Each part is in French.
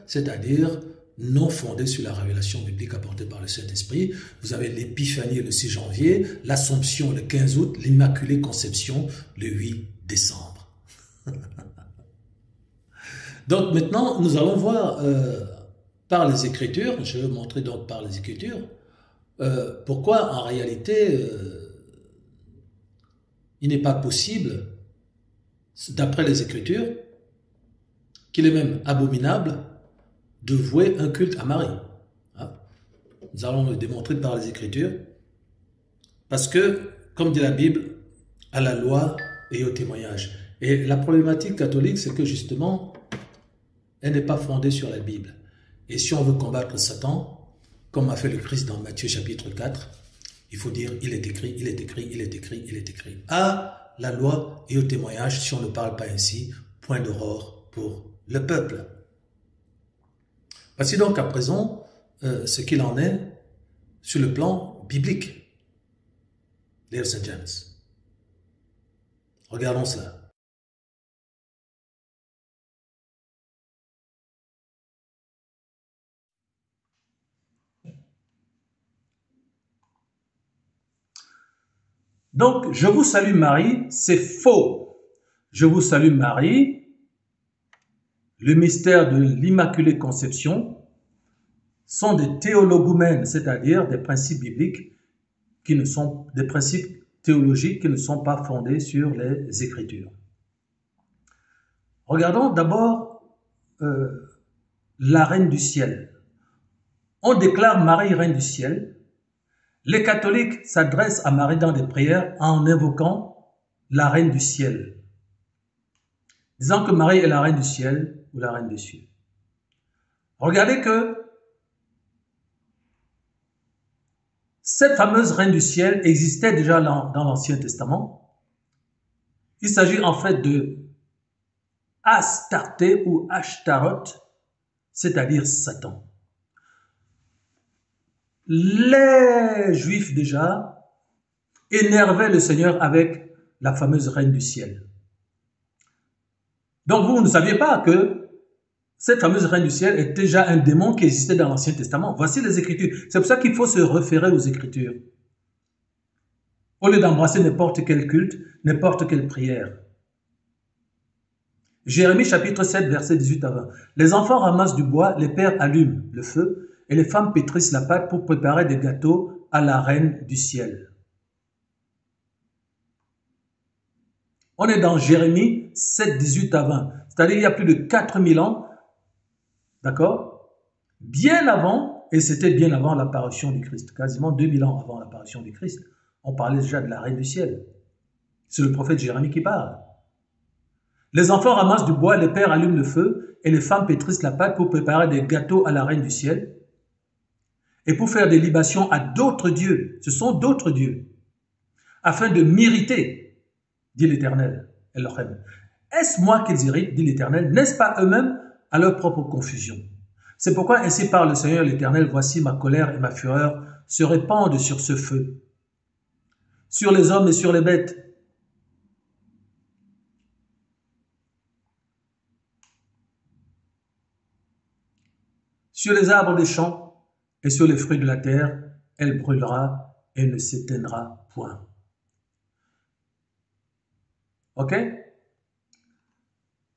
c'est-à-dire non fondée sur la révélation biblique apportée par le Saint-Esprit. Vous avez l'Épiphanie le 6 janvier, l'Assomption le 15 août, l'Immaculée Conception le 8 décembre. Donc maintenant, nous allons voir par les Écritures, je vais vous montrer donc par les Écritures, pourquoi en réalité il n'est pas possible, d'après les Écritures, qu'il est même abominable de vouer un culte à Marie. Nous allons le démontrer par les Écritures, parce que, comme dit la Bible, à la loi et au témoignage. Et la problématique catholique, c'est que justement, elle n'est pas fondée sur la Bible. Et si on veut combattre Satan, comme a fait le Christ dans Matthieu chapitre 4, il faut dire, il est écrit, il est écrit, il est écrit, il est écrit. À la loi et au témoignage, si on ne parle pas ainsi, point d'aurore pour le peuple. Voici donc à présent ce qu'il en est sur le plan biblique. Ladies and gents. Regardons cela. Donc, je vous salue Marie, c'est faux. Je vous salue Marie, le mystère de l'Immaculée Conception sont des théologoumènes, c'est-à-dire des principes bibliques qui ne sont des principes théologiques qui ne sont pas fondés sur les Écritures. Regardons d'abord la Reine du Ciel. On déclare Marie Reine du Ciel. Les catholiques s'adressent à Marie dans des prières en invoquant la Reine du Ciel, disant que Marie est la Reine du Ciel ou la Reine des cieux. Regardez que cette fameuse Reine du Ciel existait déjà dans l'Ancien Testament. Il s'agit en fait de Astarté ou Ashtaroth, c'est-à-dire Satan. Les Juifs déjà énervaient le Seigneur avec la fameuse Reine du Ciel. Donc vous ne saviez pas que cette fameuse Reine du Ciel est déjà un démon qui existait dans l'Ancien Testament. Voici les Écritures. C'est pour ça qu'il faut se référer aux Écritures. Au lieu d'embrasser n'importe quel culte, n'importe quelle prière. Jérémie chapitre 7, verset 18 à 20. Les enfants ramassent du bois, les pères allument le feu, et les femmes pétrissent la pâte pour préparer des gâteaux à la Reine du Ciel. On est dans Jérémie 7, 18 à 20. C'est-à-dire il y a plus de 4000 ans, d'accord? Bien avant, et c'était bien avant l'apparition du Christ, quasiment 2000 ans avant l'apparition du Christ, on parlait déjà de la Reine du Ciel. C'est le prophète Jérémie qui parle. Les enfants ramassent du bois, les pères allument le feu, et les femmes pétrissent la pâte pour préparer des gâteaux à la Reine du Ciel, et pour faire des libations à d'autres dieux. Ce sont d'autres dieux, afin de m'irriter, dit l'Éternel, Elohim. Est-ce moi qu'ils irritent, dit l'Éternel, n'est-ce pas eux-mêmes à leur propre confusion? C'est pourquoi ainsi parle le Seigneur l'Éternel, voici ma colère et ma fureur se répandent sur ce feu, sur les hommes et sur les bêtes. Sur les arbres des champs et sur les fruits de la terre, elle brûlera et ne s'éteindra point. Ok?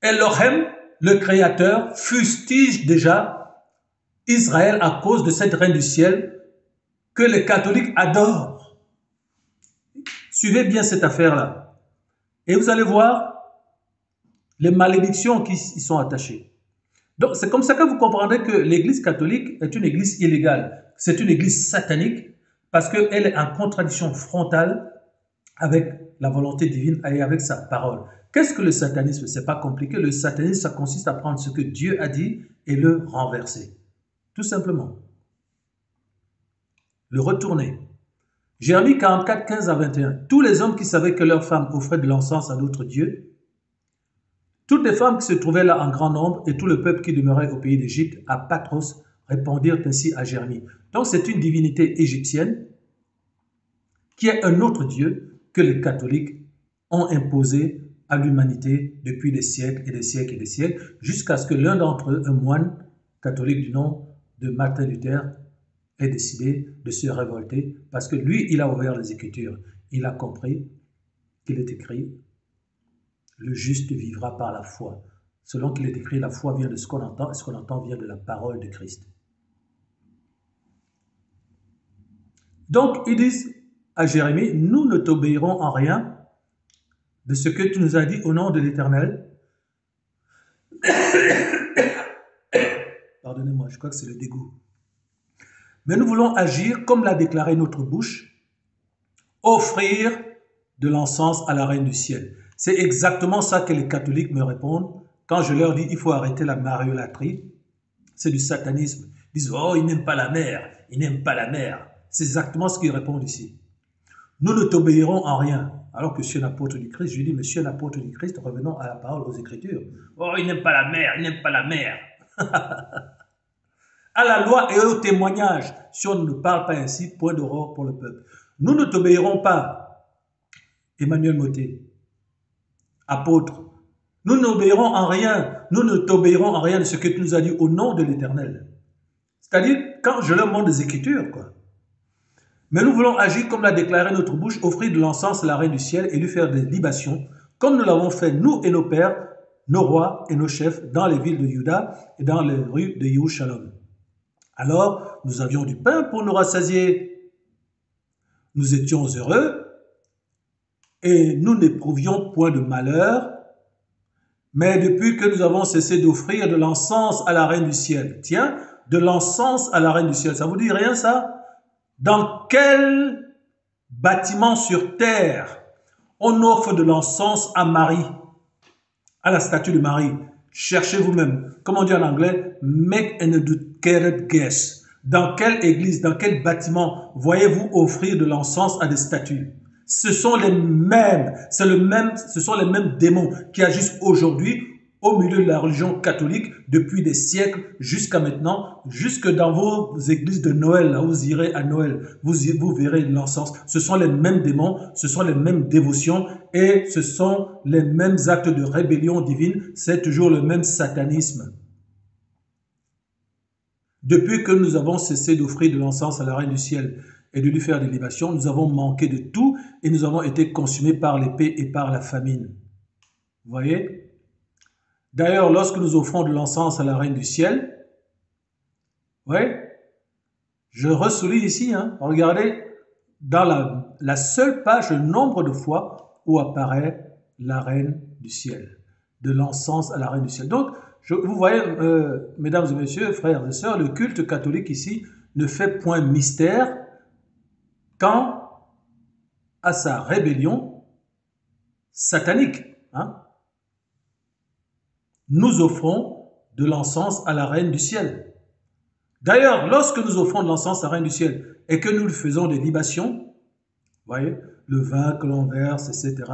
Elohim, le Créateur, fustige déjà Israël à cause de cette Reine du Ciel que les catholiques adorent. Suivez bien cette affaire-là. Et vous allez voir les malédictions qui y sont attachées. Donc, c'est comme ça que vous comprendrez que l'Église catholique est une Église illégale. C'est une Église satanique parce qu'elle est en contradiction frontale avec la volonté divine et avec sa parole. Qu'est-ce que le satanisme? C'est pas compliqué. Le satanisme, ça consiste à prendre ce que Dieu a dit et le renverser. Tout simplement. Le retourner. Jérémie 44, 15 à 21. Tous les hommes qui savaient que leurs femmes offraient de l'encens à d'autres dieux, toutes les femmes qui se trouvaient là en grand nombre et tout le peuple qui demeurait au pays d'Égypte, à Patros, répondirent ainsi à Jérémie. Donc c'est une divinité égyptienne qui est un autre Dieu que les catholiques ont imposé à l'humanité depuis des siècles et des siècles et des siècles, jusqu'à ce que l'un d'entre eux, un moine catholique du nom de Martin Luther, ait décidé de se révolter parce que lui, il a ouvert les Écritures. Il a compris qu'il est écrit « Le juste vivra par la foi ». Selon qu'il est écrit, la foi vient de ce qu'on entend et ce qu'on entend vient de la parole de Christ. Donc, ils disent à Jérémie, nous ne t'obéirons en rien de ce que tu nous as dit au nom de l'Éternel. Pardonnez-moi, je crois que c'est le dégoût. Mais nous voulons agir comme l'a déclaré notre bouche, offrir de l'encens à la reine du ciel. C'est exactement ça que les catholiques me répondent quand je leur dis il faut arrêter la mariolâtrie. C'est du satanisme. Ils disent oh, ils n'aiment pas la mer, ils n'aiment pas la mer. C'est exactement ce qu'ils répondent ici. Nous ne t'obéirons en rien. Alors que je suis un apôtre du Christ, je lui dis, mais je suis un apôtre du Christ, revenons à la parole, aux Écritures. Oh, ils n'aiment pas la mer, ils n'aiment pas la mer. À la loi et au témoignage, si on ne parle pas ainsi, point d'aurore pour le peuple. Nous ne t'obéirons pas, Emmanuel Mottet, apôtre. Nous n'obéirons en rien, nous ne t'obéirons en rien de ce que tu nous as dit au nom de l'Éternel. C'est-à-dire, quand je leur montre des Écritures, quoi. Mais nous voulons agir comme l'a déclaré notre bouche, offrir de l'encens à la reine du ciel et lui faire des libations, comme nous l'avons fait nous et nos pères, nos rois et nos chefs, dans les villes de Juda et dans les rues de Yerushalom. Alors, nous avions du pain pour nous rassasier. Nous étions heureux et nous n'éprouvions point de malheur. Mais depuis que nous avons cessé d'offrir de l'encens à la reine du ciel, tiens, de l'encens à la reine du ciel, ça vous dit rien ça? Dans quel bâtiment sur terre on offre de l'encens à Marie, à la statue de Marie? Cherchez vous-même. Comme on dit en anglais, make an educated guess. Dans quelle église, dans quel bâtiment voyez-vous offrir de l'encens à des statues? Ce sont les mêmes, ce sont les mêmes démons qui agissent aujourd'hui au milieu de la religion catholique depuis des siècles jusqu'à maintenant, jusque dans vos églises de Noël, là où vous irez à Noël, vous verrez l'encens. Ce sont les mêmes démons, ce sont les mêmes dévotions et ce sont les mêmes actes de rébellion divine. C'est toujours le même satanisme. Depuis que nous avons cessé d'offrir de l'encens à la reine du ciel et de lui faire des libations, nous avons manqué de tout et nous avons été consumés par l'épée et par la famine. Vous voyez? D'ailleurs, lorsque nous offrons de l'encens à la reine du ciel, je ressouligne ici, regardez, dans la seule page, le nombre de fois où apparaît la reine du ciel, de l'encens à la reine du ciel. Donc, vous voyez, mesdames et messieurs, frères et sœurs, le culte catholique ici ne fait point mystère quant à sa rébellion satanique. Nous offrons de l'encens à la reine du ciel. D'ailleurs, lorsque nous offrons de l'encens à la reine du ciel et que nous lui faisons des libations, vous voyez, le vin que l'on verse, etc.,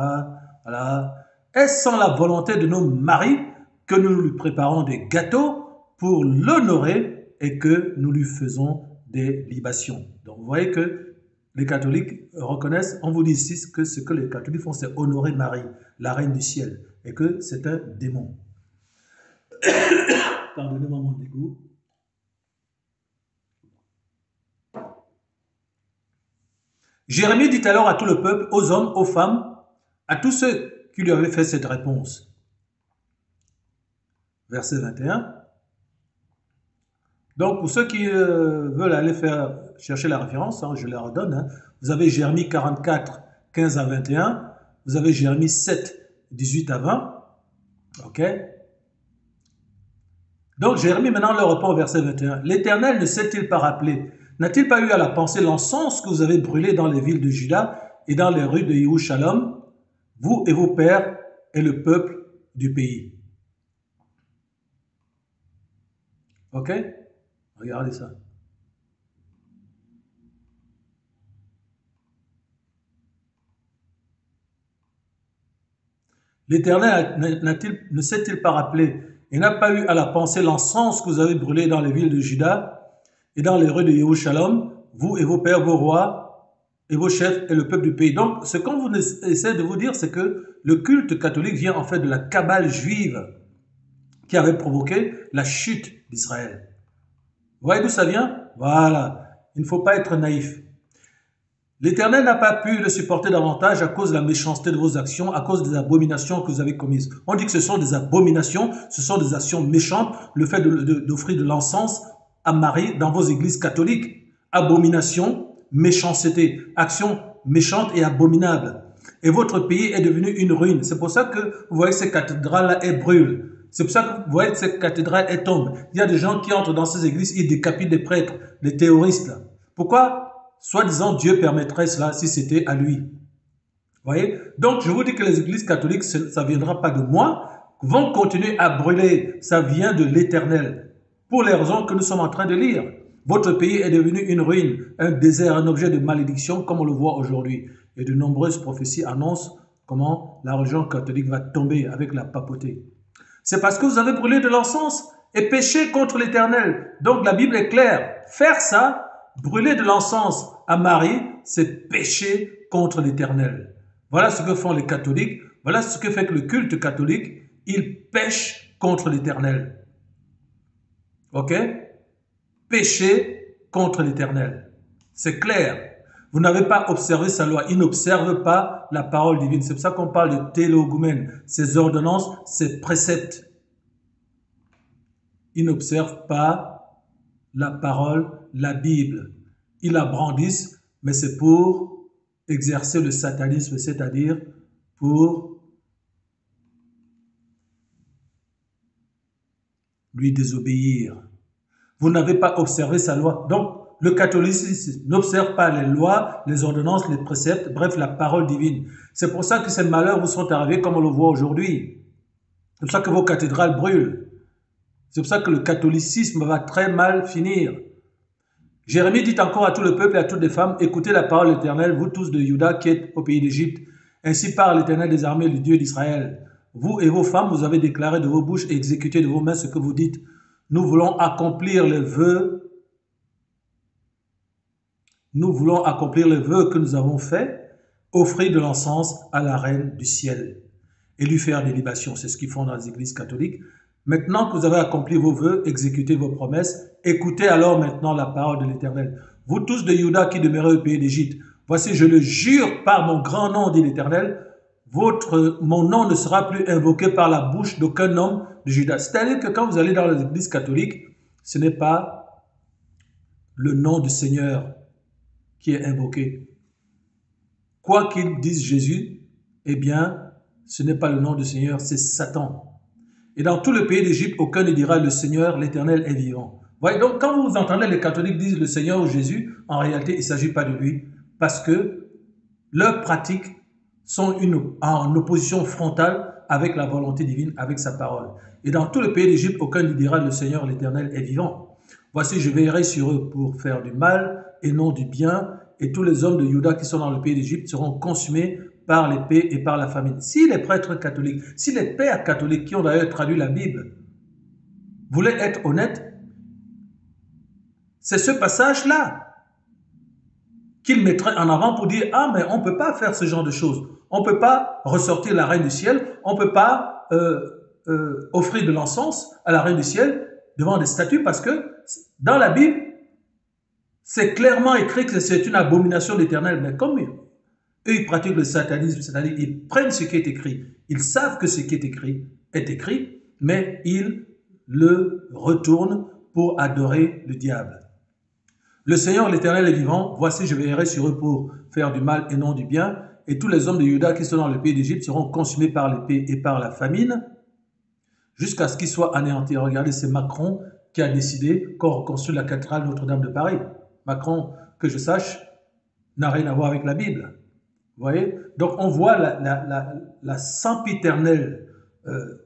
voilà, est-ce sans la volonté de nos maris que nous lui préparons des gâteaux pour l'honorer et que nous lui faisons des libations. Donc, vous voyez que les catholiques reconnaissent, on vous dit ici que ce que les catholiques font, c'est honorer Marie, la reine du ciel, et que c'est un démon. Pardonnez-moi mon dégoût. Jérémie dit alors à tout le peuple, aux hommes, aux femmes, à tous ceux qui lui avaient fait cette réponse. Verset 21. Donc, pour ceux qui veulent aller chercher la référence, je la redonne. Vous avez Jérémie 44, 15 à 21. Vous avez Jérémie 7, 18 à 20. OK? Donc, Jérémie maintenant leur répond au verset 21. L'Éternel ne s'est-il pas rappelé? N'a-t-il pas eu à la pensée l'encens que vous avez brûlé dans les villes de Juda et dans les rues de Yerushalom, vous et vos pères et le peuple du pays? OK? Regardez ça. L'Éternel ne s'est-il pas rappelé et n'a pas eu à la pensée l'encens que vous avez brûlé dans les villes de Juda et dans les rues de Yerushalom, vous et vos pères, vos rois et vos chefs et le peuple du pays. Donc, ce qu'on vous essaie de vous dire, c'est que le culte catholique vient en fait de la cabale juive qui avait provoqué la chute d'Israël. Vous voyez d'où ça vient? Voilà. Il ne faut pas être naïf. L'Éternel n'a pas pu le supporter davantage à cause de la méchanceté de vos actions, à cause des abominations que vous avez commises. On dit que ce sont des abominations, ce sont des actions méchantes, le fait d'offrir de l'encens à Marie dans vos églises catholiques. Abomination, méchanceté, action méchante et abominable. Et votre pays est devenu une ruine. C'est pour ça que vous voyez ces cathédrales-là, elles brûlent. C'est pour ça que vous voyez que ces cathédrales, elles tombent. Il y a des gens qui entrent dans ces églises, ils décapitent des prêtres, des terroristes. Là. Pourquoi? Soi-disant, Dieu permettrait cela si c'était à lui. Vous voyez? Donc, je vous dis que les églises catholiques, ça ne viendra pas de moi, vont continuer à brûler. Ça vient de l'Éternel. Pour les raisons que nous sommes en train de lire. Votre pays est devenu une ruine, un désert, un objet de malédiction, comme on le voit aujourd'hui. Et de nombreuses prophéties annoncent comment la religion catholique va tomber avec la papauté. C'est parce que vous avez brûlé de l'encens et péché contre l'Éternel. Donc, la Bible est claire. Faire ça, brûler de l'encens à Marie, c'est pécher contre l'Éternel. Voilà ce que font les catholiques. Voilà ce que fait que le culte catholique, il pêche contre l'Éternel. Ok? Pécher contre l'Éternel. C'est clair. Vous n'avez pas observé sa loi. Il n'observe pas la parole divine. C'est pour ça qu'on parle de télogumène, ses ordonnances, ses préceptes. Il n'observe pas la parole, la Bible. Ils la brandissent, mais c'est pour exercer le satanisme, c'est-à-dire pour lui désobéir. Vous n'avez pas observé sa loi. Donc, le catholicisme n'observe pas les lois, les ordonnances, les préceptes, bref, la parole divine. C'est pour ça que ces malheurs vous sont arrivés comme on le voit aujourd'hui. C'est pour ça que vos cathédrales brûlent. C'est pour ça que le catholicisme va très mal finir. Jérémie dit encore à tout le peuple et à toutes les femmes, écoutez la parole de l'Éternel, vous tous de Juda qui êtes au pays d'Égypte. Ainsi parle l'Éternel des armées, le Dieu d'Israël. Vous et vos femmes, vous avez déclaré de vos bouches et exécuté de vos mains ce que vous dites. Nous voulons accomplir les vœux. Nous voulons accomplir les vœux que nous avons faits, offrir de l'encens à la reine du ciel et lui faire des libations. C'est ce qu'ils font dans les églises catholiques. Maintenant que vous avez accompli vos vœux, exécuté vos promesses, écoutez alors maintenant la parole de l'Éternel. Vous tous de Juda qui demeurez au pays d'Égypte, voici je le jure par mon grand nom, dit l'Éternel, mon nom ne sera plus invoqué par la bouche d'aucun homme de Juda. C'est-à-dire que quand vous allez dans les églises catholiques, ce n'est pas le nom du Seigneur qui est invoqué. Quoi qu'il dise Jésus, eh bien, ce n'est pas le nom du Seigneur, c'est Satan. Et dans tout le pays d'Égypte, aucun ne dira le Seigneur, l'Éternel est vivant. Voyez, donc quand vous entendez les catholiques dire le Seigneur ou Jésus, en réalité, il ne s'agit pas de lui, parce que leurs pratiques sont en opposition frontale avec la volonté divine, avec sa parole. Et dans tout le pays d'Égypte, aucun ne dira le Seigneur, l'Éternel est vivant. Voici, je veillerai sur eux pour faire du mal et non du bien, et tous les hommes de Juda qui sont dans le pays d'Égypte seront consumés par l'épée et par la famine. Si les prêtres catholiques, si les pères catholiques qui ont d'ailleurs traduit la Bible voulaient être honnêtes, c'est ce passage-là qu'ils mettraient en avant pour dire « Ah, mais on ne peut pas faire ce genre de choses. On ne peut pas ressortir la reine du ciel. On ne peut pas offrir de l'encens à la reine du ciel devant des statues parce que dans la Bible, c'est clairement écrit que c'est une abomination d'Éternel. Mais comme eux, ils pratiquent le satanisme, c'est-à-dire ils prennent ce qui est écrit. Ils savent que ce qui est écrit, mais ils le retournent pour adorer le diable. Le Seigneur, l'Éternel est vivant. Voici, je veillerai sur eux pour faire du mal et non du bien. Et tous les hommes de Juda qui sont dans le pays d'Égypte seront consumés par l'épée et par la famine jusqu'à ce qu'ils soient anéantis. Regardez, c'est Macron qui a décidé qu'on reconstruise la cathédrale Notre-Dame de Paris. Macron, que je sache, n'a rien à voir avec la Bible. Vous voyez? Donc on voit la sempiternelle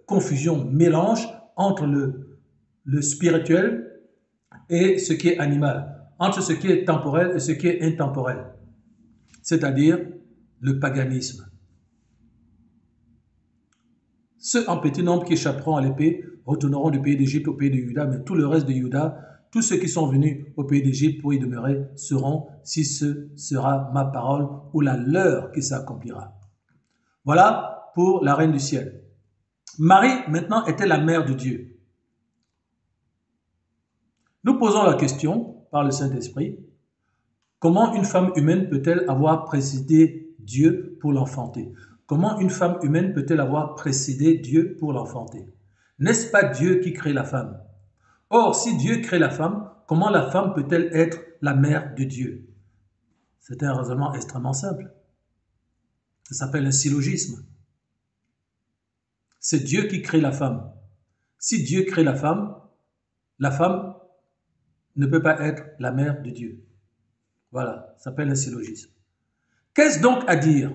confusion, mélange entre le spirituel et ce qui est animal, entre ce qui est temporel et ce qui est intemporel, c'est-à-dire le paganisme. Ceux en petit nombre qui échapperont à l'épée retourneront du pays d'Égypte au pays de Juda, mais tout le reste de Juda Tous ceux qui sont venus au pays d'Égypte pour y demeurer seront, si ce sera ma parole ou la leur qui s'accomplira. Voilà pour la reine du ciel. Marie, maintenant, était la mère de Dieu. Nous posons la question, par le Saint-Esprit, comment une femme humaine peut-elle avoir précédé Dieu pour l'enfanter? Comment une femme humaine peut-elle avoir précédé Dieu pour l'enfanter? N'est-ce pas Dieu qui crée la femme? Or, si Dieu crée la femme, comment la femme peut-elle être la mère de Dieu? C'est un raisonnement extrêmement simple. Ça s'appelle un syllogisme. C'est Dieu qui crée la femme. Si Dieu crée la femme ne peut pas être la mère de Dieu. Voilà, ça s'appelle un syllogisme. Qu'est-ce donc à dire?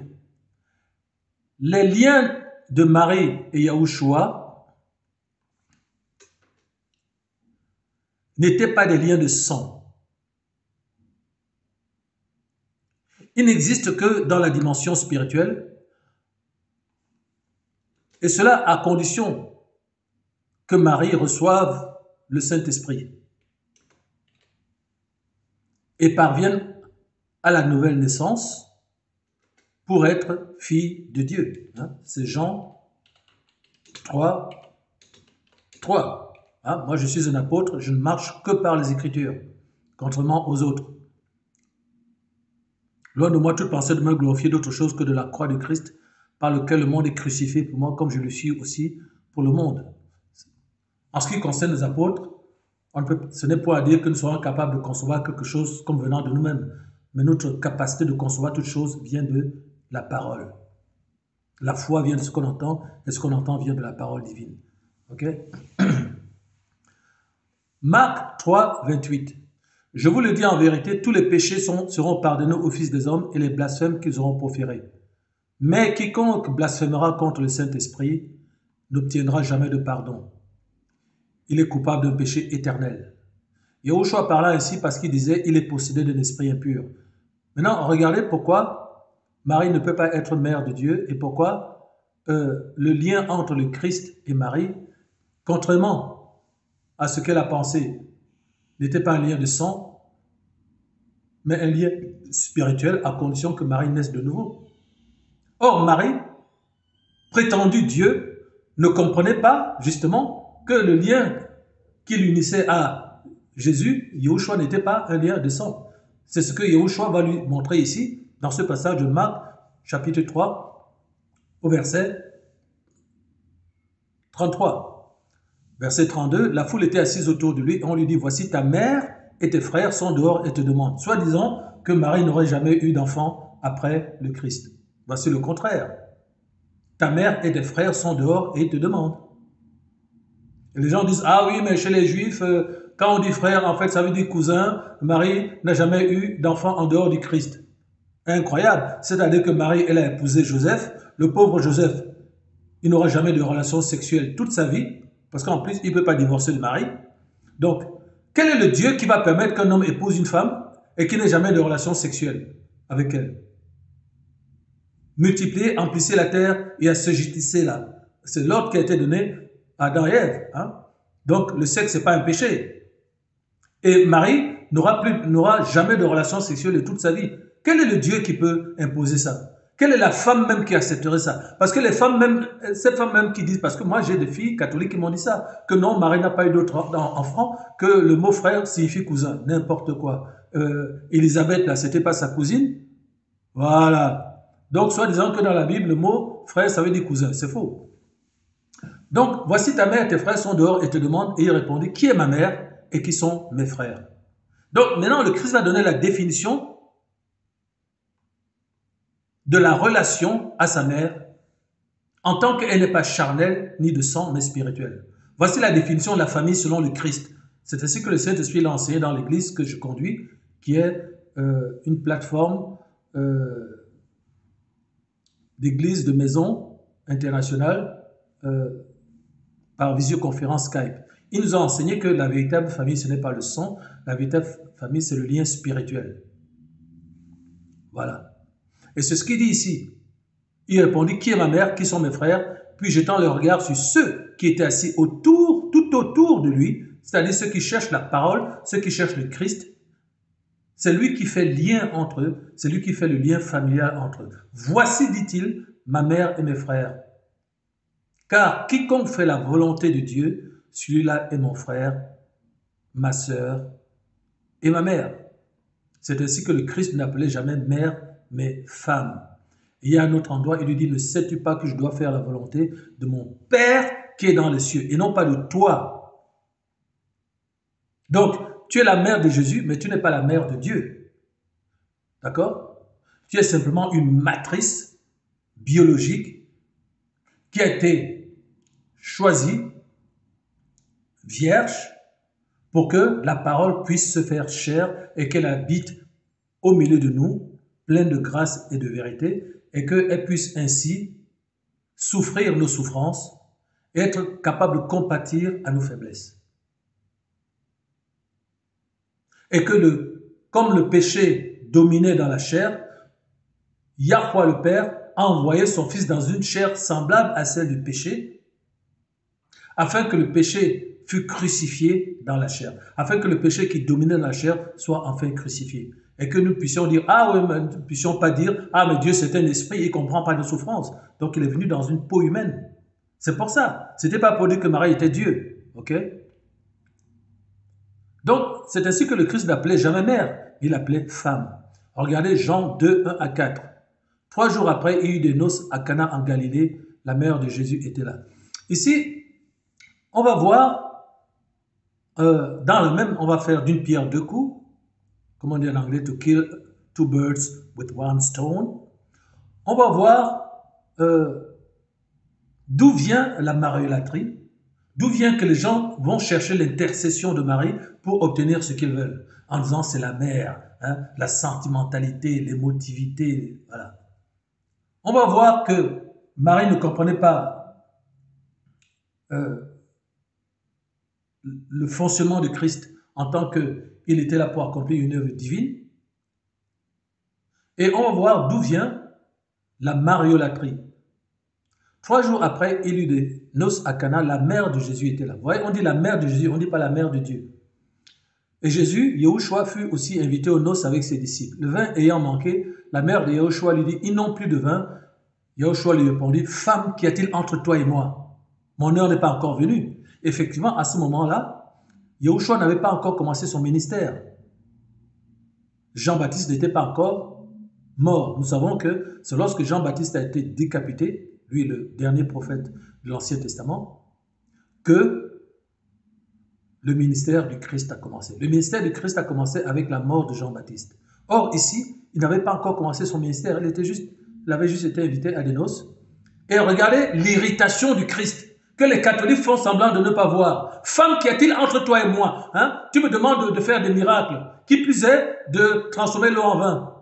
Les liens de Marie et Yahushua n'étaient pas des liens de sang. Ils n'existent que dans la dimension spirituelle, et cela à condition que Marie reçoive le Saint-Esprit et parvienne à la nouvelle naissance pour être fille de Dieu. C'est Jean 3. Moi, je suis un apôtre, je ne marche que par les Écritures, contrairement aux autres. Loin de moi toute pensée de me glorifier d'autre chose que de la croix de Christ, par lequel le monde est crucifié pour moi, comme je le suis aussi pour le monde. En ce qui concerne les apôtres, ce n'est pas à dire que nous sommes capables de concevoir quelque chose comme venant de nous-mêmes, mais notre capacité de concevoir toute chose vient de la parole. La foi vient de ce qu'on entend, et ce qu'on entend vient de la parole divine. Ok? Marc 3, 28. Je vous le dis en vérité, tous les péchés seront pardonnés aux fils des hommes et les blasphèmes qu'ils auront proférés. Mais quiconque blasphémera contre le Saint-Esprit n'obtiendra jamais de pardon. Il est coupable d'un péché éternel. Yahushua parla ainsi parce qu'il disait il est possédé d'un esprit impur. Maintenant, regardez pourquoi Marie ne peut pas être mère de Dieu et pourquoi le lien entre le Christ et Marie, contrairement à ce qu'elle a pensé, n'était pas un lien de sang, mais un lien spirituel à condition que Marie naisse de nouveau. Or, Marie, prétendu Dieu, ne comprenait pas justement que le lien qui l'unissait à Jésus, Yahushua, n'était pas un lien de sang. C'est ce que Yahushua va lui montrer ici, dans ce passage de Marc, chapitre 3, au verset 33. Verset 32, la foule était assise autour de lui et on lui dit, voici ta mère et tes frères sont dehors et te demandent. Soit disant que Marie n'aurait jamais eu d'enfant après le Christ. Voici le contraire. Ta mère et tes frères sont dehors et te demandent. Et les gens disent, ah oui, mais chez les Juifs, quand on dit frère, en fait, ça veut dire cousin. Marie n'a jamais eu d'enfant en dehors du Christ. Incroyable. C'est-à-dire que Marie, elle a épousé Joseph. Le pauvre Joseph, il n'aura jamais de relation sexuelle toute sa vie, parce qu'en plus, il ne peut pas divorcer de Marie. Donc, quel est le Dieu qui va permettre qu'un homme épouse une femme et qu'il n'ait jamais de relation sexuelle avec elle? Multipliez, emplissez la terre et assujettissez-la. C'est l'ordre qui a été donné à Adam et Ève. Donc, le sexe, ce n'est pas un péché. Et Marie n'aura jamais de relation sexuelle de toute sa vie. Quel est le Dieu qui peut imposer ça? Quelle est la femme même qui accepterait ça? Parce que les femmes même, ces femmes même qui disent, parce que moi j'ai des filles catholiques qui m'ont dit ça, que non, Marie n'a pas eu d'autre enfant, que le mot frère signifie cousin, n'importe quoi. Élisabeth, là, c'était pas sa cousine. Voilà. Donc, soit disant que dans la Bible, le mot frère, ça veut dire cousin. C'est faux. Donc, voici ta mère et tes frères sont dehors et te demandent, et il répondit, qui est ma mère et qui sont mes frères? Donc, maintenant, le Christ va donner la définition de la relation à sa mère en tant qu'elle n'est pas charnelle ni de sang mais spirituelle. Voici la définition de la famille selon le Christ. C'est ainsi que le Saint-Esprit l'a enseigné dans l'église que je conduis, qui est une plateforme d'église de maison internationale par visioconférence Skype. Il nous a enseigné que la véritable famille, ce n'est pas le sang, la véritable famille, c'est le lien spirituel. Voilà. Et c'est ce qu'il dit ici. Il répondit, qui est ma mère, qui sont mes frères? Puis jetant le regard sur ceux qui étaient assis tout autour de lui, c'est-à-dire ceux qui cherchent la parole, ceux qui cherchent le Christ, c'est lui qui fait lien entre eux, c'est lui qui fait le lien familial entre eux. Voici, dit-il, ma mère et mes frères. Car quiconque fait la volonté de Dieu, celui-là est mon frère, ma sœur et ma mère. C'est ainsi que le Christ n'appelait jamais mère, mais femme. Et il y a un autre endroit, il lui dit, ne sais-tu pas que je dois faire la volonté de mon Père qui est dans les cieux, et non pas de toi. Donc, tu es la mère de Jésus, mais tu n'es pas la mère de Dieu. D'accord? Tu es simplement une matrice biologique qui a été choisie, vierge, pour que la parole puisse se faire chair et qu'elle habite au milieu de nous, pleine de grâce et de vérité, et qu'elle puisse ainsi souffrir nos souffrances et être capable de compatir à nos faiblesses. Et que comme le péché dominait dans la chair, Yahweh le Père a envoyé son Fils dans une chair semblable à celle du péché, afin que le péché fût crucifié dans la chair, afin que le péché qui dominait dans la chair soit enfin crucifié. Et que nous puissions dire, ah oui, mais nous ne puissions pas dire, ah mais Dieu c'est un esprit, il ne comprend pas nos souffrances. Donc il est venu dans une peau humaine. C'est pour ça. Ce n'était pas pour dire que Marie était Dieu. Ok? Donc c'est ainsi que le Christ n'appelait jamais mère, il l'appelait femme. Regardez Jean 2, 1 à 4. 3 jours après, il y eut des noces à Cana en Galilée. La mère de Jésus était là. Ici, on va voir, dans le même, on va faire d'une pierre deux coups. Comment on dit en anglais, to kill two birds with one stone. On va voir d'où vient la mariolâtrie, d'où vient que les gens vont chercher l'intercession de Marie pour obtenir ce qu'ils veulent, en disant c'est la mère, hein, la sentimentalité, l'émotivité, voilà. On va voir que Marie ne comprenait pas le fonctionnement de Christ en tant qu'il était là pour accomplir une œuvre divine. Et on va voir d'où vient la mariolâtrie. 3 jours après, il y eut des noces à Cana, la mère de Jésus était là. Vous voyez, on dit la mère de Jésus, on ne dit pas la mère de Dieu. Et Jésus, Yahushua, fut aussi invité aux noces avec ses disciples. Le vin ayant manqué, la mère de Yahushua lui dit, ils n'ont plus de vin. Yahushua lui répondit, femme, qu'y a-t-il entre toi et moi? Mon heure n'est pas encore venue. Effectivement, à ce moment-là, Yahushua n'avait pas encore commencé son ministère. Jean-Baptiste n'était pas encore mort. Nous savons que c'est lorsque Jean-Baptiste a été décapité, lui le dernier prophète de l'Ancien Testament, que le ministère du Christ a commencé. Le ministère du Christ a commencé avec la mort de Jean-Baptiste. Or, ici, il n'avait pas encore commencé son ministère, il avait juste été invité à des noces. Et regardez l'irritation du Christ, que les catholiques font semblant de ne pas voir. Femme, qu'y a-t-il entre toi et moi, hein? Tu me demandes de faire des miracles, qui plus est de transformer l'eau en vin.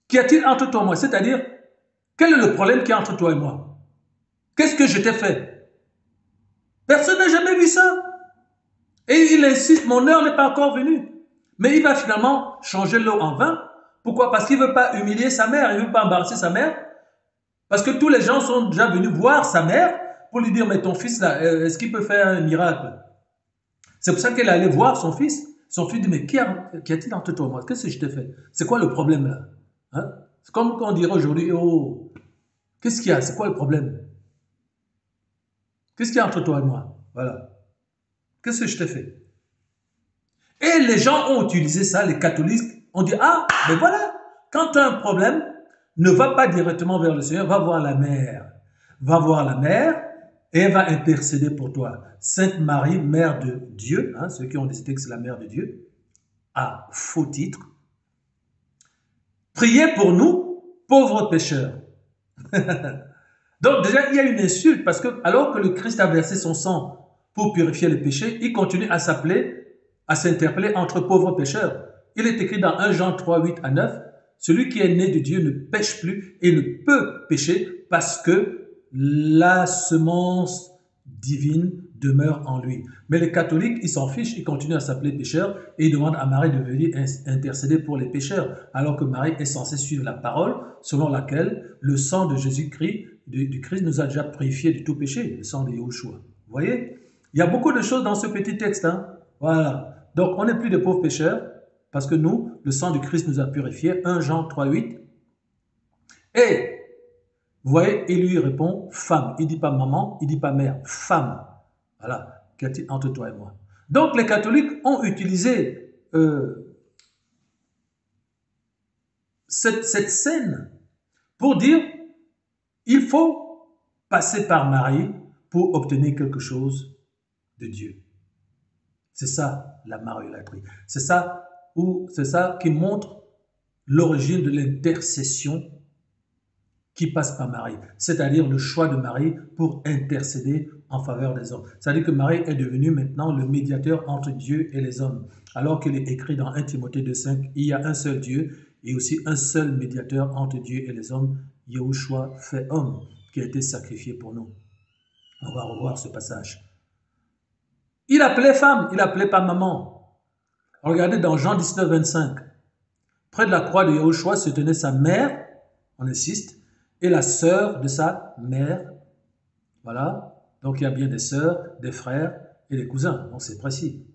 Qu'y a-t-il entre toi et moi? C'est-à-dire, quel est le problème qui est entre toi et moi? Qu'est-ce que je t'ai fait? Personne n'a jamais vu ça. Et il insiste, mon heure n'est pas encore venue. Mais il va finalement changer l'eau en vin. Pourquoi? Parce qu'il ne veut pas humilier sa mère, il ne veut pas embarrasser sa mère. Parce que tous les gens sont déjà venus voir sa mère pour lui dire, mais ton fils là, est-ce qu'il peut faire un miracle? C'est pour ça qu'elle est allée voir son fils. Son fils dit, mais qu'y a-t-il entre toi et moi? Qu'est-ce que je t'ai fait? C'est quoi le problème là? Hein? C'est comme quand on dirait aujourd'hui, oh, qu'est-ce qu'il y a? C'est quoi le problème? Qu'est-ce qu'il y a entre toi et moi? Voilà. Qu'est-ce que je t'ai fait? Et les gens ont utilisé ça, les catholiques ont dit, ah, mais voilà, quand tu as un problème, ne va pas directement vers le Seigneur, va voir la mère. Va voir la mère et elle va intercéder pour toi. Sainte Marie, mère de Dieu, hein, ceux qui ont décidé que c'est la mère de Dieu, à faux titre, priez pour nous, pauvres pécheurs. Donc déjà, il y a une insulte parce que alors que le Christ a versé son sang pour purifier les péchés, il continue à s'interpeller entre pauvres pécheurs. Il est écrit dans 1 Jean 3, 8 à 9, celui qui est né de Dieu ne pêche plus et ne peut pécher parce que la semence divine demeure en lui. Mais les catholiques, ils s'en fichent, ils continuent à s'appeler pécheurs et ils demandent à Marie de venir intercéder pour les pécheurs, alors que Marie est censée suivre la parole selon laquelle le sang de Jésus-Christ, du Christ, nous a déjà purifiés de tout péché, le sang de Yahushua. Vous voyez? Il y a beaucoup de choses dans ce petit texte, hein? Voilà. Donc, on n'est plus des pauvres pécheurs parce que nous, le sang du Christ nous a purifiés. 1 Jean 3, 8. Et, vous voyez, il lui répond femme. Il ne dit pas maman, il ne dit pas mère, femme. Voilà. Qu'y a-t-il entre toi et moi? Donc, les catholiques ont utilisé cette scène pour dire il faut passer par Marie pour obtenir quelque chose de Dieu. C'est ça la mariolâtrie. C'est ça qui montre l'origine de l'intercession qui passe par Marie, c'est-à-dire le choix de Marie pour intercéder en faveur des hommes. C'est-à-dire que Marie est devenue maintenant le médiateur entre Dieu et les hommes, alors qu'il est écrit dans 1 Timothée 2,5, il y a un seul Dieu et aussi un seul médiateur entre Dieu et les hommes, Yahushua fait homme, qui a été sacrifié pour nous. On va revoir ce passage. Il appelait femme, il appelait pas maman. Regardez dans Jean 19, 25. Près de la croix de Yahushua se tenait sa mère, on insiste, et la sœur de sa mère. Voilà. Donc il y a bien des sœurs, des frères et des cousins. Donc c'est précis.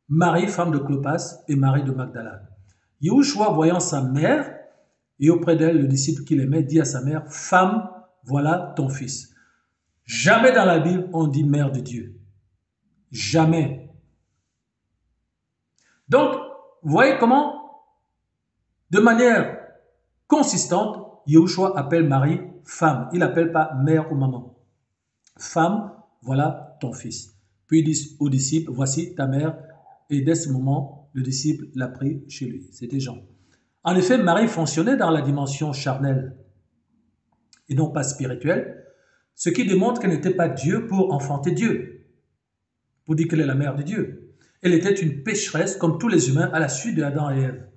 Marie, femme de Clopas, et Marie de Magdala. Yahushua, voyant sa mère, et auprès d'elle, le disciple qu'il aimait, dit à sa mère, femme, voilà ton fils. Jamais dans la Bible on dit mère de Dieu. Jamais. Donc, vous voyez comment, de manière consistante, Yahushua appelle Marie femme. Il n'appelle pas mère ou maman. Femme, voilà ton fils. Puis il dit au disciple, voici ta mère. Et dès ce moment, le disciple l'a pris chez lui. C'était Jean. En effet, Marie fonctionnait dans la dimension charnelle et non pas spirituelle, ce qui démontre qu'elle n'était pas Dieu pour enfanter Dieu, pour dire qu'elle est la mère de Dieu. Elle était une pécheresse comme tous les humains à la suite de Adam et Ève.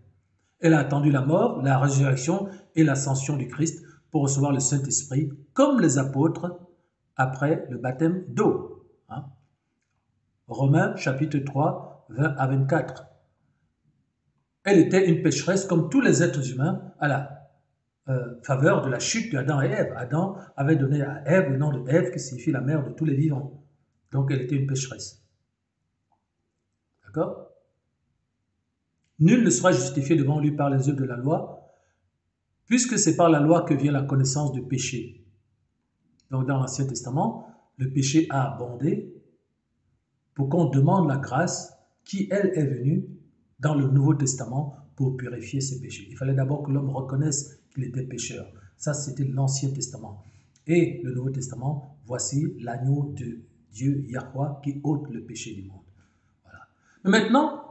Elle a attendu la mort, la résurrection et l'ascension du Christ pour recevoir le Saint-Esprit, comme les apôtres après le baptême d'eau. Romains chapitre 3, 20 à 24. Elle était une pécheresse comme tous les êtres humains à la faveur de la chute d'Adam et Ève. Adam avait donné à Ève le nom de Ève qui signifie la mère de tous les vivants. Donc elle était une pécheresse. D'accord? Nul ne sera justifié devant lui par les œuvres de la loi, puisque c'est par la loi que vient la connaissance du péché. Donc dans l'Ancien Testament, le péché a abondé pour qu'on demande la grâce qui, elle, est venue dans le Nouveau Testament pour purifier ses péchés. Il fallait d'abord que l'homme reconnaisse qu'il était pécheur. Ça, c'était l'Ancien Testament. Et le Nouveau Testament, voici l'agneau de Dieu, Yahweh, qui ôte le péché du monde. Voilà. Mais maintenant,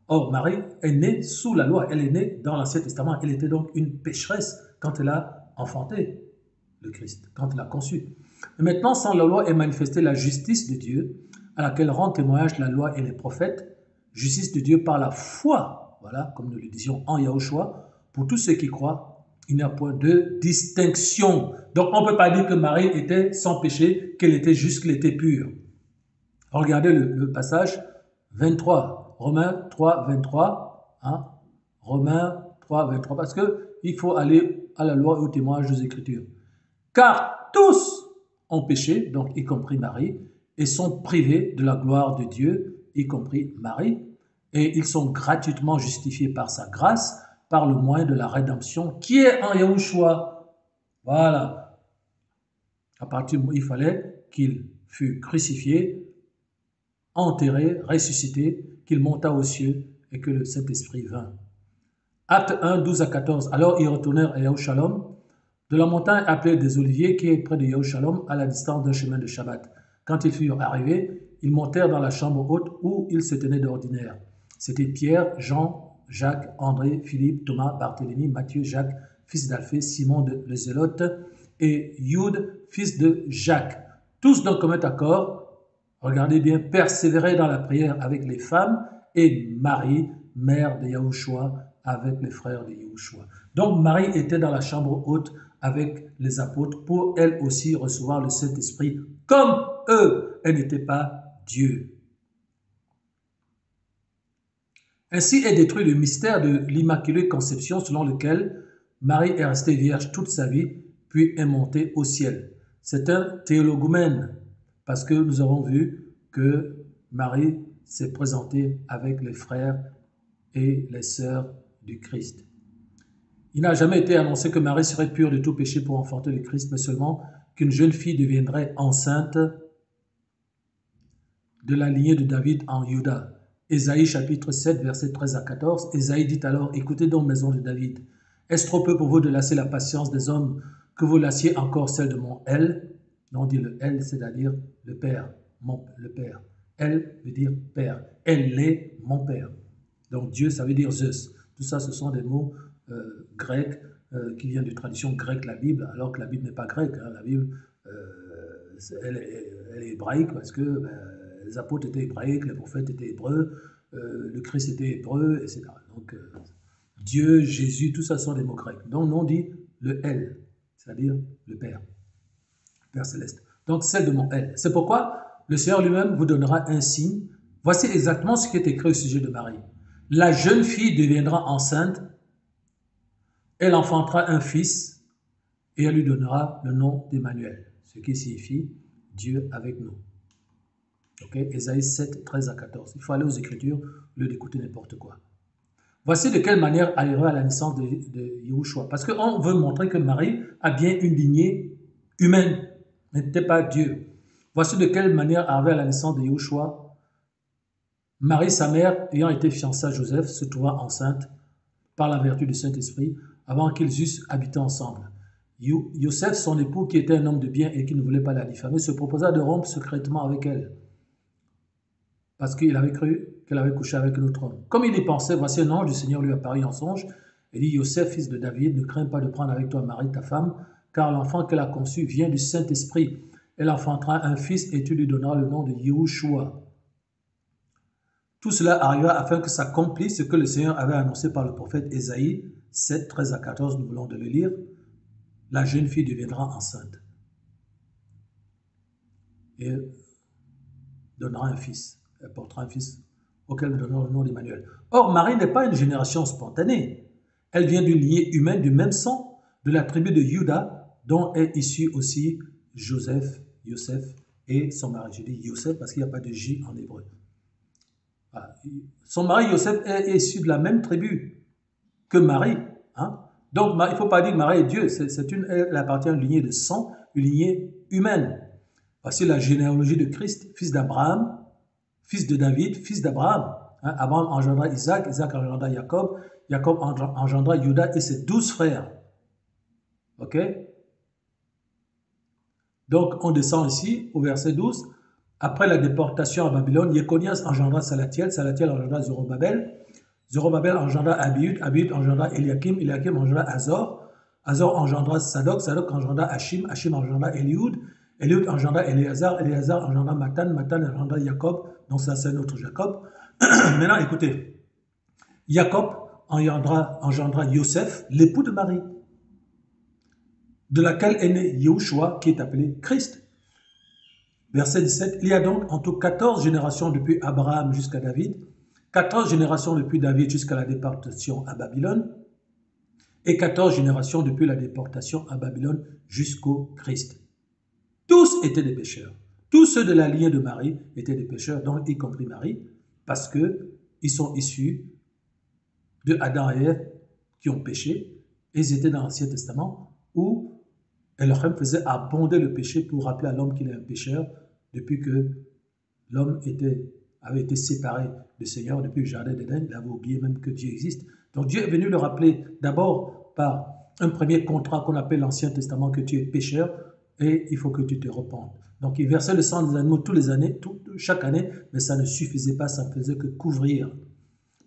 Marie est née sous la loi. Elle est née dans l'Ancien Testament. Elle était donc une pécheresse quand elle a enfanté le Christ, quand elle a conçu. Mais maintenant, sans la loi est manifestée la justice de Dieu, à laquelle rend témoignage la loi et les prophètes, justice de Dieu par la foi, voilà, comme nous le disions en Yahushua, pour tous ceux qui croient, il n'y a point de distinction. Donc on ne peut pas dire que Marie était sans péché, qu'elle était juste, qu'elle était pure. Regardez le passage 23, Romains 3, 23, Romains 3, 23, parce qu'il faut aller à la loi et au témoignage des Écritures. Car tous ont péché, donc y compris Marie, et sont privés de la gloire de Dieu, y compris Marie, et ils sont gratuitement justifiés par sa grâce, par le moyen de la rédemption qui est en Yahushua. Voilà. À partir du moment où il fallait qu'il fût crucifié, enterré, ressuscité, qu'il monta aux cieux et que le Saint-Esprit vint. Acte 1, 12 à 14. Alors ils retournèrent à Yahushalom, de la montagne appelée des Oliviers, qui est près de Yahushalom, à la distance d'un chemin de Shabbat. Quand ils furent arrivés, ils montèrent dans la chambre haute où ils se tenaient d'ordinaire. C'était Pierre, Jean, Jacques, André, Philippe, Thomas, Barthélemy, Matthieu, Jacques, fils d'Alphée, Simon le Zélote, et Jude, fils de Jacques. Tous d'un commun accord, regardez bien, persévéraient dans la prière avec les femmes et Marie, mère de Yahushua, avec les frères de Yahushua. Donc Marie était dans la chambre haute avec les apôtres pour elle aussi recevoir le Saint-Esprit comme eux. Elle n'était pas Dieu. Ainsi est détruit le mystère de l'Immaculée Conception selon lequel Marie est restée vierge toute sa vie puis est montée au ciel. C'est un théologumène parce que nous avons vu que Marie s'est présenté avec les frères et les sœurs du Christ. Il n'a jamais été annoncé que Marie serait pure de tout péché pour enfanter le Christ, mais seulement qu'une jeune fille deviendrait enceinte de la lignée de David en Juda. Ésaïe chapitre 7, versets 13 à 14. Ésaïe dit alors, écoutez donc, maison de David, est-ce trop peu pour vous de lasser la patience des hommes que vous lassiez encore celle de mon El? On dit le El, c'est-à-dire le Père, le Père. El veut dire Père. Elle est mon Père. Donc Dieu, ça veut dire Zeus. Tout ça, ce sont des mots grecs qui viennent de tradition grecque, la Bible, alors que la Bible n'est pas grecque. Hein. La Bible, elle est hébraïque parce que les apôtres étaient hébraïques, les prophètes étaient hébreux, le Christ était hébreu, etc. Donc Dieu, Jésus, tout ça sont des mots grecs. Donc on dit le El, c'est-à-dire le Père, Père céleste. Donc celle de mon El. C'est pourquoi le Seigneur lui-même vous donnera un signe. Voici exactement ce qui est écrit au sujet de Marie. La jeune fille deviendra enceinte, elle enfantera un fils et elle lui donnera le nom d'Emmanuel, ce qui signifie Dieu avec nous. Ok, Ésaïe 7, 13 à 14. Il faut aller aux Écritures au lieu d'écouter n'importe quoi. Voici de quelle manière arrivera à la naissance de Yahushua. Parce qu'on veut montrer que Marie a bien une lignée humaine, mais n'était pas Dieu. Voici de quelle manière arrivera à la naissance de Yahushua. Marie, sa mère, ayant été fiancée à Joseph, se trouva enceinte par la vertu du Saint-Esprit avant qu'ils eussent habité ensemble. Joseph, son époux, qui était un homme de bien et qui ne voulait pas la diffamer, se proposa de rompre secrètement avec elle, parce qu'il avait cru qu'elle avait couché avec un autre homme. Comme il y pensait, voici un ange du Seigneur lui apparut en songe et dit, Joseph, fils de David, ne crains pas de prendre avec toi Marie, ta femme, car l'enfant qu'elle a conçu vient du Saint-Esprit. Elle enfantera un fils et tu lui donneras le nom de Yahushua. Tout cela arriva afin que s'accomplisse ce que le Seigneur avait annoncé par le prophète Ésaïe 7, 13 à 14, nous voulons de le lire. La jeune fille deviendra enceinte et donnera un fils. Elle portera un fils auquel elle donnera le nom d'Emmanuel. Or, Marie n'est pas une génération spontanée. Elle vient d'une lignée humaine du même sang, de la tribu de Juda, dont est issu aussi Joseph et son mari. Je dis Joseph parce qu'il n'y a pas de J en hébreu. Voilà. Son mari Joseph est issu de la même tribu que Marie. Hein? Donc, il ne faut pas dire que Marie est Dieu. Elle appartient à une lignée de sang, une lignée humaine. Voici la généalogie de Christ, fils d'Abraham, fils de David, fils d'Abraham. Hein? Abraham engendra Isaac, Isaac engendra Jacob, Jacob engendra Juda et ses 12 frères. Ok? Donc, on descend ici au verset 12. Après la déportation à Babylone, Jéconias engendra Salatiel, Salatiel engendra Zorobabel, Zorobabel engendra Abiud, Abiud engendra Eliakim, Eliakim engendra Azor, Azor engendra Sadok, Sadok engendra Hachim, Hachim engendra Eliud, Eliud engendra Éléazar, Éléazar engendra Matan, Matan engendra Jacob, donc ça c'est notre Jacob. Maintenant écoutez, Jacob engendra Yosef, l'époux de Marie, de laquelle est né Yahushua, qui est appelé Christ. Verset 17, il y a donc en tout 14 générations depuis Abraham jusqu'à David, 14 générations depuis David jusqu'à la déportation à Babylone, et 14 générations depuis la déportation à Babylone jusqu'au Christ. Tous étaient des pécheurs. Tous ceux de la lignée de Marie étaient des pécheurs, donc y compris Marie, parce qu'ils sont issus de Adam et Ève qui ont péché, et ils étaient dans l'Ancien Testament, où Elohim faisait abonder le péché pour rappeler à l'homme qu'il est un pécheur depuis que l'homme avait été séparé du Seigneur depuis le jardin d'Éden. Il avait oublié même que Dieu existe. Donc Dieu est venu le rappeler d'abord par un premier contrat qu'on appelle l'Ancien Testament, que tu es pécheur et il faut que tu te repentes. Donc il versait le sang des animaux chaque année, mais ça ne suffisait pas, ça ne faisait que couvrir.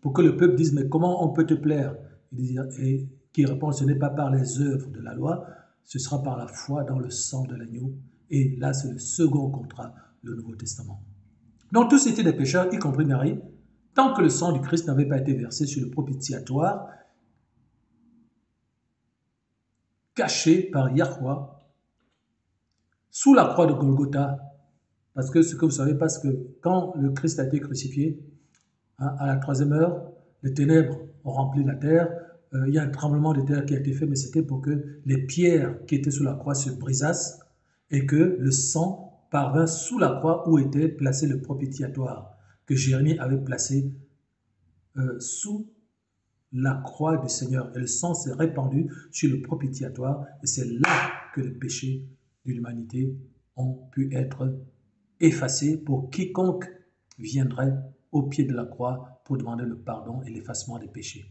Pour que le peuple dise, mais comment on peut te plaire? Et qui répond, ce n'est pas par les œuvres de la loi, ce sera par la foi dans le sang de l'agneau. Et là, c'est le second contrat, le Nouveau Testament. Donc tous étaient des pécheurs, y compris Marie, tant que le sang du Christ n'avait pas été versé sur le propitiatoire, caché par Yahweh, sous la croix de Golgotha. Parce que ce que vous savez, parce que quand le Christ a été crucifié, à la 3e heure, les ténèbres ont rempli la terre, il y a un tremblement de terre qui a été fait, mais c'était pour que les pierres qui étaient sous la croix se brisassent et que le sang parvint sous la croix où était placé le propitiatoire. que Jérémie avait placé sous la croix du Seigneur. Et le sang s'est répandu sur le propitiatoire. Et c'est là que les péchés de l'humanité ont pu être effacés pour quiconque viendrait au pied de la croix pour demander le pardon et l'effacement des péchés.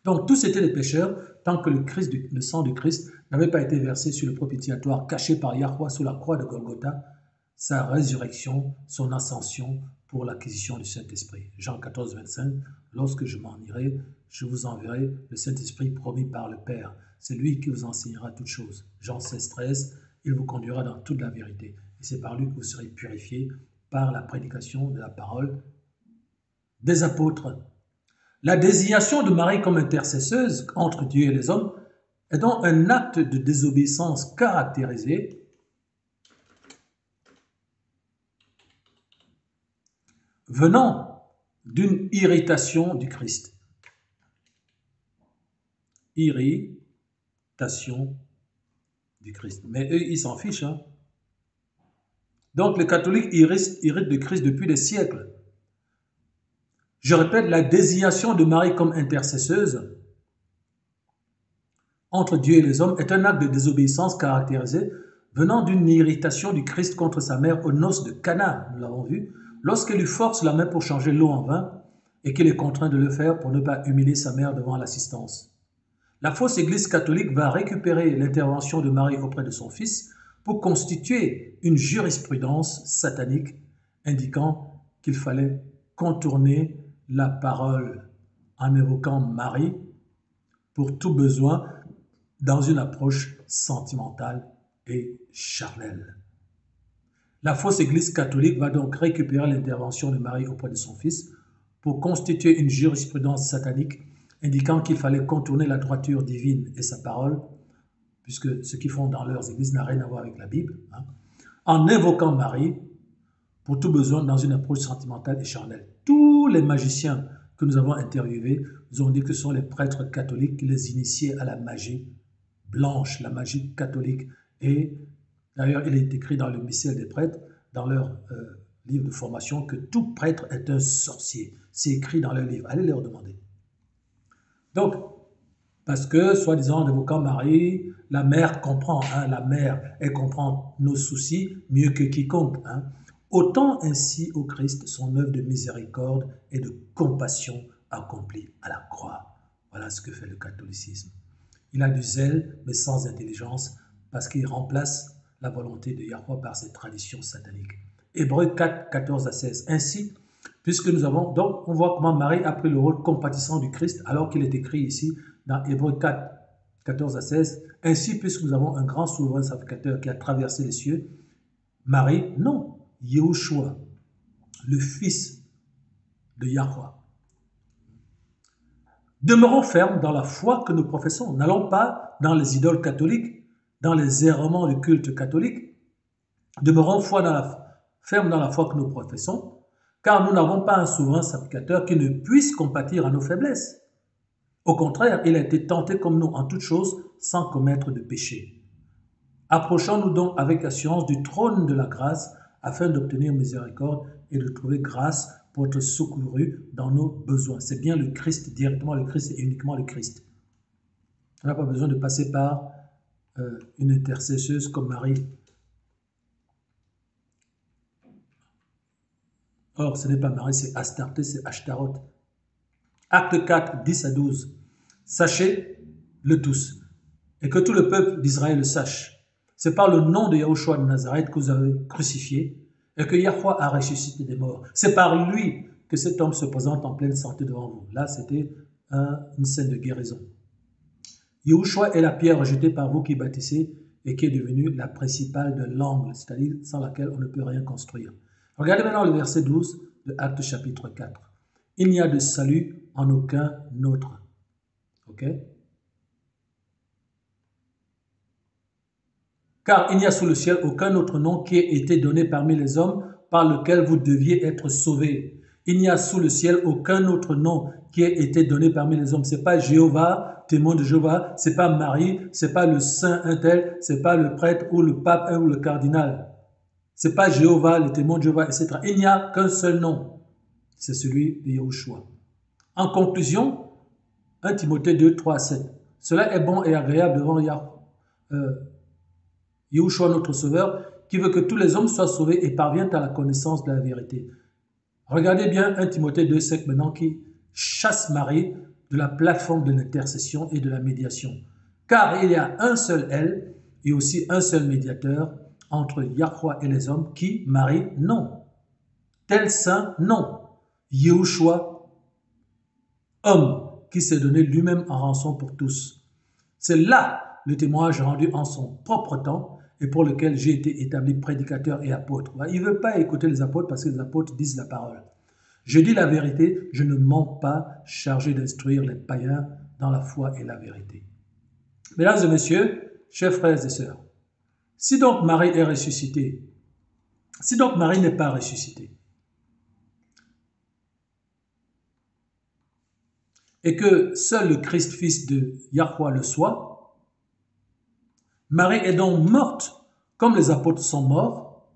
Donc tous étaient des pécheurs tant que le sang du Christ n'avait pas été versé sur le propitiatoire caché par Yahweh sous la croix de Golgotha, sa résurrection, son ascension pour l'acquisition du Saint-Esprit. Jean 14, 25, lorsque je m'en irai, je vous enverrai le Saint-Esprit promis par le Père. C'est lui qui vous enseignera toutes choses. Jean 16, 13, il vous conduira dans toute la vérité. Et c'est par lui que vous serez purifiés par la prédication de la parole des apôtres. La désignation de Marie comme intercesseuse entre Dieu et les hommes est donc un acte de désobéissance caractérisé venant d'une irritation du Christ. Irritation du Christ. Mais eux, ils s'en fichent. Hein? Donc, les catholiques irritent le Christ depuis des siècles. Je répète, la désignation de Marie comme intercesseuse entre Dieu et les hommes est un acte de désobéissance caractérisé venant d'une irritation du Christ contre sa mère aux noces de Cana, nous l'avons vu, lorsqu'elle lui force la main pour changer l'eau en vin et qu'il est contraint de le faire pour ne pas humilier sa mère devant l'assistance. La fausse Église catholique va récupérer l'intervention de Marie auprès de son fils pour constituer une jurisprudence satanique indiquant qu'il fallait contourner la parole en évoquant Marie pour tout besoin dans une approche sentimentale et charnelle. La fausse Église catholique va donc récupérer l'intervention de Marie auprès de son fils pour constituer une jurisprudence satanique indiquant qu'il fallait contourner la droiture divine et sa parole, puisque ce qu'ils font dans leurs églises n'a rien à voir avec la Bible, hein, en invoquant Marie pour tout besoin dans une approche sentimentale et charnelle. Tous les magiciens que nous avons interviewés nous ont dit que ce sont les prêtres catholiques qui les initiaient à la magie blanche, la magie catholique. Et d'ailleurs, il est écrit dans le missel des prêtres, dans leur livre de formation, que tout prêtre est un sorcier. C'est écrit dans leur livre. Allez leur demander. Donc, parce que, soi-disant, en évoquant Marie, la mère comprend, hein, la mère, elle comprend nos soucis mieux que quiconque. Hein. Autant ainsi au Christ son œuvre de miséricorde et de compassion accomplie à la croix. Voilà ce que fait le catholicisme. Il a du zèle, mais sans intelligence, parce qu'il remplace la volonté de Yahweh par ses traditions sataniques. Hébreux 4, 14 à 16. Ainsi, puisque nous avons, donc on voit comment Marie a pris le rôle compatissant du Christ, alors qu'il est écrit ici dans Hébreux 4, 14 à 16. Ainsi, puisque nous avons un grand souverain sacrificateur qui a traversé les cieux, Marie, non, Yahushua, le fils de Yahweh. Demeurons fermes dans la foi que nous professons. N'allons pas dans les idoles catholiques, dans les errements du culte catholique. Demeurons fermes dans la foi que nous professons, car nous n'avons pas un souverain sacrificateur qui ne puisse compatir à nos faiblesses. Au contraire, il a été tenté comme nous en toutes choses sans commettre de péché. Approchons-nous donc avec assurance du trône de la grâce afin d'obtenir miséricorde et de trouver grâce pour être secouru dans nos besoins. C'est bien le Christ, directement le Christ et uniquement le Christ. On n'a pas besoin de passer par une intercesseuse comme Marie. Or, ce n'est pas Marie, c'est Astarté, c'est Ashtaroth. Acte 4, 10 à 12. Sachez-le tous, et que tout le peuple d'Israël le sache. C'est par le nom de Yahushua de Nazareth que vous avez crucifié et que Yahweh a ressuscité des morts. C'est par lui que cet homme se présente en pleine santé devant vous. Là, c'était une scène de guérison. Yahushua est la pierre rejetée par vous qui bâtissez et qui est devenue la principale de l'angle, c'est-à-dire sans laquelle on ne peut rien construire. Regardez maintenant le verset 12 de Actes chapitre 4. Il n'y a de salut en aucun autre. Ok? Car il n'y a sous le ciel aucun autre nom qui ait été donné parmi les hommes par lequel vous deviez être sauvés. Il n'y a sous le ciel aucun autre nom qui ait été donné parmi les hommes. C'est pas Jéhovah, témoin de Jéhovah, c'est pas Marie, c'est pas le saint un tel, c'est pas le prêtre ou le pape ou le cardinal. C'est pas Jéhovah, le témoin de Jéhovah, etc. Il n'y a qu'un seul nom. c'est celui de Yahushua. En conclusion, 1 Timothée 2, 3 à 7. Cela est bon et agréable devant Yahushua notre Sauveur, qui veut que tous les hommes soient sauvés et parviennent à la connaissance de la vérité. Regardez bien 1 Timothée 2, 7 maintenant, qui chasse Marie de la plateforme de l'intercession et de la médiation. Car il y a un seul elle et aussi un seul médiateur entre Yahweh et les hommes, qui, Marie, non. Tel saint, non. Yahushua, homme, qui s'est donné lui-même en rançon pour tous. C'est là le témoignage rendu en son propre temps et pour lequel j'ai été établi prédicateur et apôtre. Il ne veut pas écouter les apôtres parce que les apôtres disent la parole. Je dis la vérité, je ne mens pas, chargé d'instruire les païens dans la foi et la vérité. Mesdames et messieurs, chers frères et sœurs, si donc Marie est ressuscitée, si donc Marie n'est pas ressuscitée, et que seul le Christ, fils de Yahweh, le soit, Marie est donc morte comme les apôtres sont morts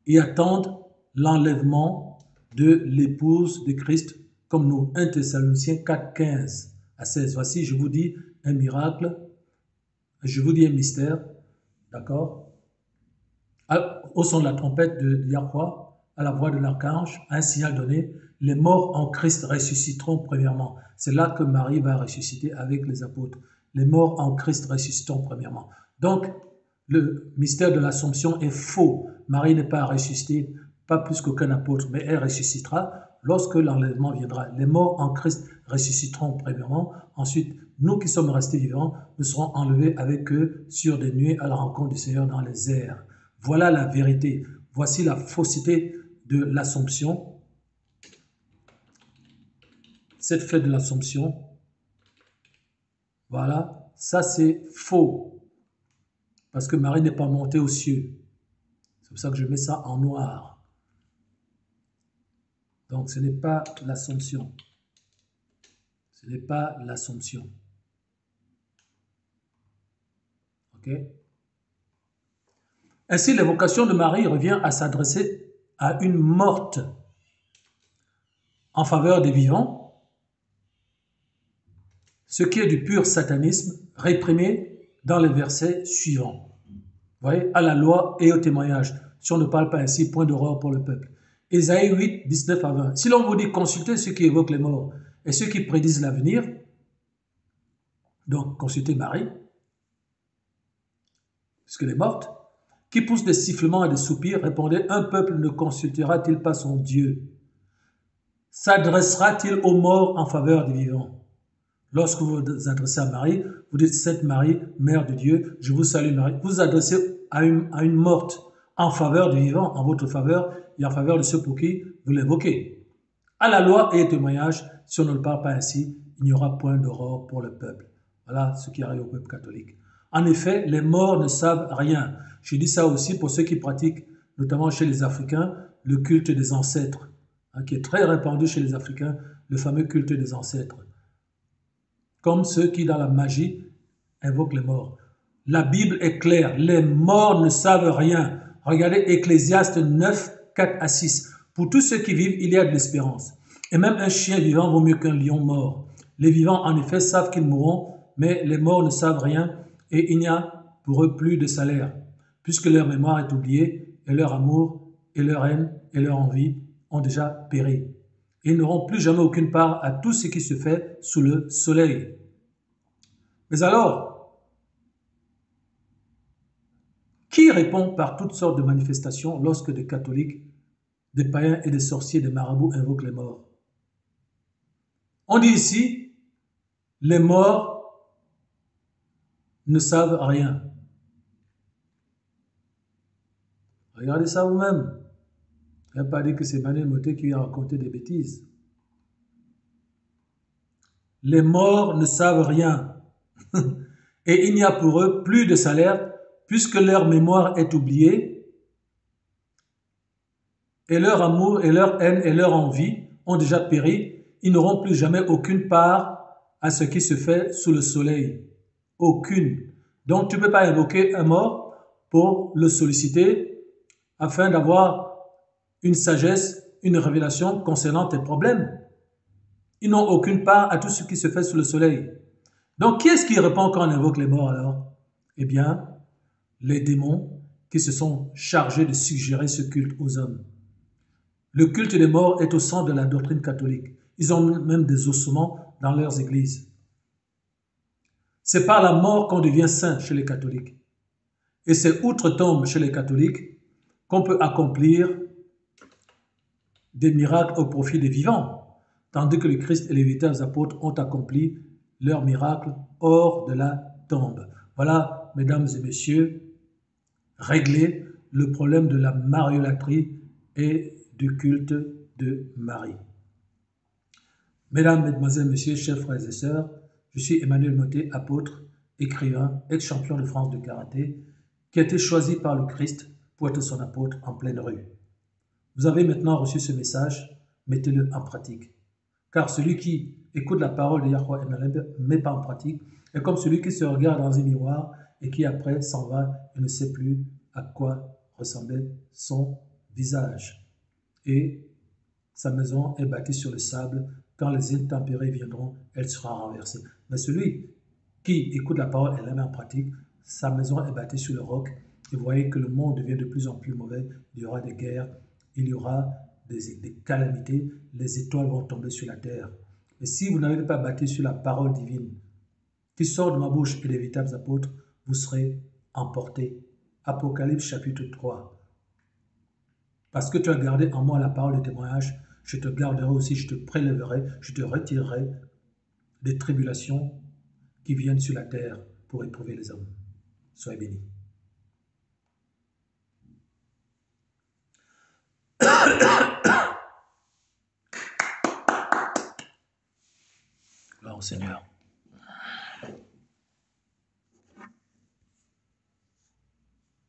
et attendent l'enlèvement de l'épouse de Christ, comme nous, 1 Thessaloniciens 4, 15 à 16. Voici, je vous dis un miracle, je vous dis un mystère, d'accord? Au son de la trompette de Yahweh, à la voix de l'archange, un signal donné, les morts en Christ ressusciteront premièrement. C'est là que Marie va ressusciter avec les apôtres. Les morts en Christ ressusciteront premièrement. Donc, le mystère de l'Assomption est faux. Marie n'est pas ressuscitée, pas plus qu'aucun apôtre, mais elle ressuscitera lorsque l'enlèvement viendra. Les morts en Christ ressusciteront premièrement. Ensuite, nous qui sommes restés vivants, nous serons enlevés avec eux sur des nuées à la rencontre du Seigneur dans les airs. Voilà la vérité. Voici la fausseté de l'Assomption. Cette fête de l'Assomption, voilà, ça c'est faux. Parce que Marie n'est pas montée aux cieux. C'est pour ça que je mets ça en noir. Donc ce n'est pas l'Assomption. Ce n'est pas l'Assomption. Ok? Ainsi, l'évocation de Marie revient à s'adresser à une morte en faveur des vivants, ce qui est du pur satanisme réprimé dans les versets suivants. Vous voyez, à la loi et au témoignage. Si on ne parle pas ainsi, point d'horreur pour le peuple. Ésaïe 8, 19 à 20. Si l'on vous dit consultez ceux qui évoquent les morts et ceux qui prédisent l'avenir, donc consultez Marie, puisqu'elle est morte, qui pousse des sifflements et des soupirs, répondez, un peuple ne consultera-t-il pas son Dieu? S'adressera-t-il aux morts en faveur des vivants? Lorsque vous vous adressez à Marie, vous dites, Sainte Marie, Mère de Dieu, je vous salue Marie. Vous vous adressez à une morte en faveur du vivant, en votre faveur et en faveur de ceux pour qui vous l'évoquez. À la loi et au témoignage, si on ne le parle pas ainsi, il n'y aura point d'aurore pour le peuple. Voilà ce qui arrive au peuple catholique. En effet, les morts ne savent rien. Je dis ça aussi pour ceux qui pratiquent, notamment chez les Africains, le culte des ancêtres, qui est très répandu chez les Africains, le fameux culte des ancêtres. Comme ceux qui, dans la magie, invoquent les morts. La Bible est claire, les morts ne savent rien. Regardez Ecclésiaste 9, 4 à 6. Pour tous ceux qui vivent, il y a de l'espérance. Et même un chien vivant vaut mieux qu'un lion mort. Les vivants, en effet, savent qu'ils mourront, mais les morts ne savent rien, et il n'y a pour eux plus de salaire, puisque leur mémoire est oubliée, et leur amour, et leur haine, et leur envie ont déjà péri. Ils n'auront plus jamais aucune part à tout ce qui se fait sous le soleil. Mais alors, qui répond par toutes sortes de manifestations lorsque des catholiques, des païens et des sorciers, des marabouts invoquent les morts? On dit ici, les morts ne savent rien. Regardez ça vous-même. Il n'y a pas dit que c'est Manuel Moté qui a raconté des bêtises. Les morts ne savent rien. Et il n'y a pour eux plus de salaire, puisque leur mémoire est oubliée, et leur amour, et leur haine, et leur envie ont déjà péri. Ils n'auront plus jamais aucune part à ce qui se fait sous le soleil. Aucune. Donc tu ne peux pas invoquer un mort pour le solliciter afin d'avoir une sagesse, une révélation concernant tes problèmes. Ils n'ont aucune part à tout ce qui se fait sous le soleil. Donc, qui est-ce qui répond quand on invoque les morts alors? Eh bien, les démons qui se sont chargés de suggérer ce culte aux hommes. Le culte des morts est au centre de la doctrine catholique. Ils ont même des ossements dans leurs églises. C'est par la mort qu'on devient saint chez les catholiques. Et c'est outre-tombe chez les catholiques qu'on peut accomplir des miracles au profit des vivants, tandis que le Christ et les véritables apôtres ont accompli leurs miracles hors de la tombe. Voilà, mesdames et messieurs, régler le problème de la mariolâtrie et du culte de Marie. Mesdames, mesdemoiselles, messieurs, chers frères et sœurs, je suis Emmanuel Mottet, apôtre, écrivain, ex-champion de France de karaté, qui a été choisi par le Christ pour être son apôtre en pleine rue. Vous avez maintenant reçu ce message, mettez-le en pratique. Car celui qui écoute la parole de Yahweh et ne la met pas en pratique est comme celui qui se regarde dans un miroir et qui après s'en va et ne sait plus à quoi ressemblait son visage. Et sa maison est bâtie sur le sable. Quand les intempéries viendront, elle sera renversée. Mais celui qui écoute la parole et la met en pratique, sa maison est bâtie sur le roc. Et vous voyez que le monde devient de plus en plus mauvais. Il y aura des guerres, il y aura des calamités, les étoiles vont tomber sur la terre. Mais si vous n'avez pas bâti sur la parole divine qui sort de ma bouche et des véritables apôtres, vous serez emportés. Apocalypse chapitre 3. Parce que tu as gardé en moi la parole de témoignage, je te garderai aussi, je te prélèverai, je te retirerai des tribulations qui viennent sur la terre pour éprouver les hommes. Soyez bénis. Gloire au Seigneur.